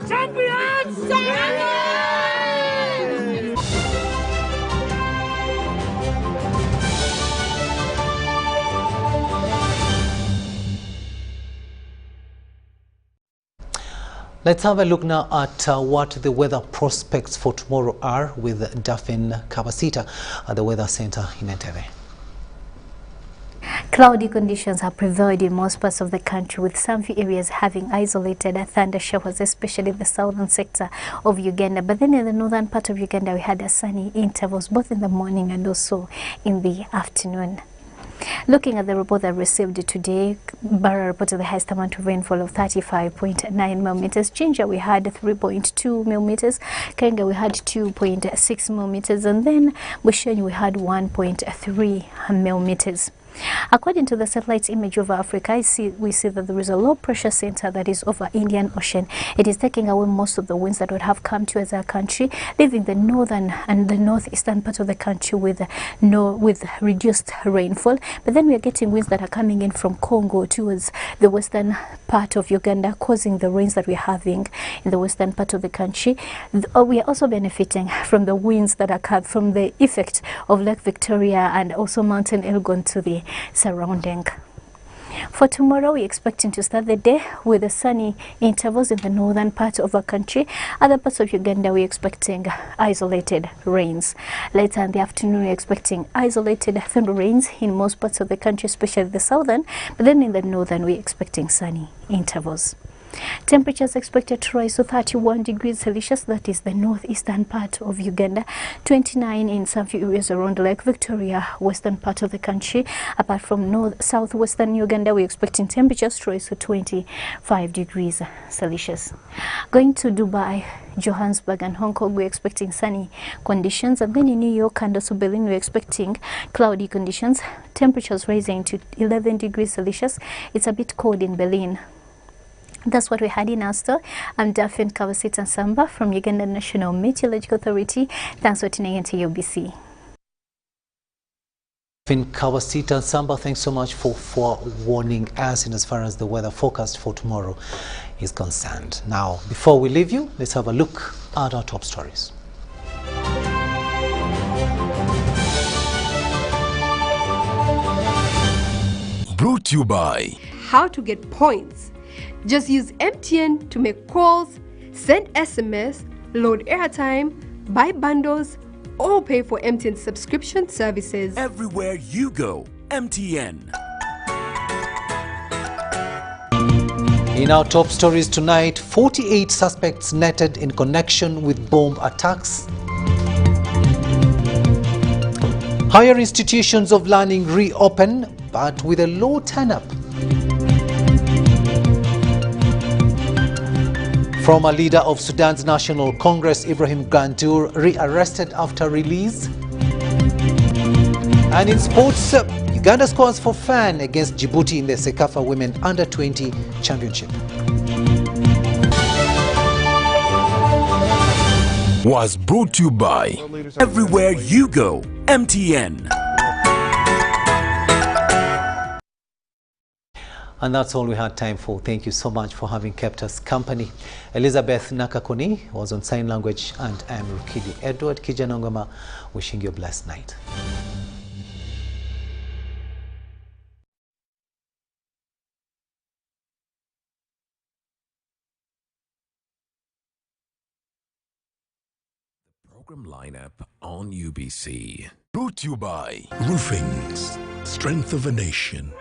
champions! Let's have a look now at what the weather prospects for tomorrow are with Daphne Kabasita at the Weather Center in Entebbe. Cloudy conditions have prevailed in most parts of the country, with some few areas having isolated thunder showers, especially the southern sector of Uganda. But then in the northern part of Uganda, we had sunny intervals both in the morning and also in the afternoon. Looking at the report that received today, Barra reported the highest amount of rainfall of 35.9 millimeters. Jinja, we had 3.2 millimeters. Kainga, we had 2.6 millimeters. And then Bushenyi, we had 1.3 millimeters. According to the satellite image over Africa, we see that there is a low pressure center that is over Indian Ocean. It is taking away most of the winds that would have come to our country, leaving the northern and the northeastern part of the country with reduced rainfall. But then we are getting winds that are coming in from Congo towards the western part of Uganda, causing the rains that we're having in the western part of the country. We are also benefiting from the winds that are from the effect of Lake Victoria and also Mountain Elgon to the surrounding. For tomorrow, we're expecting to start the day with the sunny intervals in the northern part of our country. Other parts of Uganda, we're expecting isolated rains. Later in the afternoon, we're expecting isolated thunder rains in most parts of the country, especially the southern. But then in the northern, we're expecting sunny intervals. Temperatures expected to rise to 31 degrees Celsius, that is the northeastern part of Uganda, 29 in some few areas around Lake Victoria, western part of the country. Apart from southwestern Uganda, we're expecting temperatures to rise to 25 degrees Celsius. Going to Dubai, Johannesburg and Hong Kong, we're expecting sunny conditions. And then in New York and also Berlin, we're expecting cloudy conditions. Temperatures rising to 11 degrees Celsius. It's a bit cold in Berlin. That's what we had in our store. I'm Daphne Kawasita Samba from Uganda National Meteorological Authority. Thanks for tuning into UBC. Kawasita Samba, thanks so much for warning us in as far as the weather forecast for tomorrow is concerned. Now, before we leave you, let's have a look at our top stories. Brought to you by How to get points. Just use MTN to make calls, send SMS, load airtime, buy bundles, or pay for MTN subscription services. Everywhere you go, MTN. In our top stories tonight, 48 suspects netted in connection with bomb attacks. Higher institutions of learning reopen, but with a low turn-up. Former leader of Sudan's National Congress, Ibrahim Gandour, rearrested after release. And in sports, Uganda scores for FAN against Djibouti in the Sekafa Women Under-20 Championship. Was brought to you by Everywhere you go, MTN. And that's all we had time for. Thank you so much for having kept us company. Elizabeth Nakakoni was on sign language, and I'm Rukidi Edward Kijanongoma, wishing you a blessed night. Program lineup on UBC. Brought to you by Roofings, Strength of a Nation.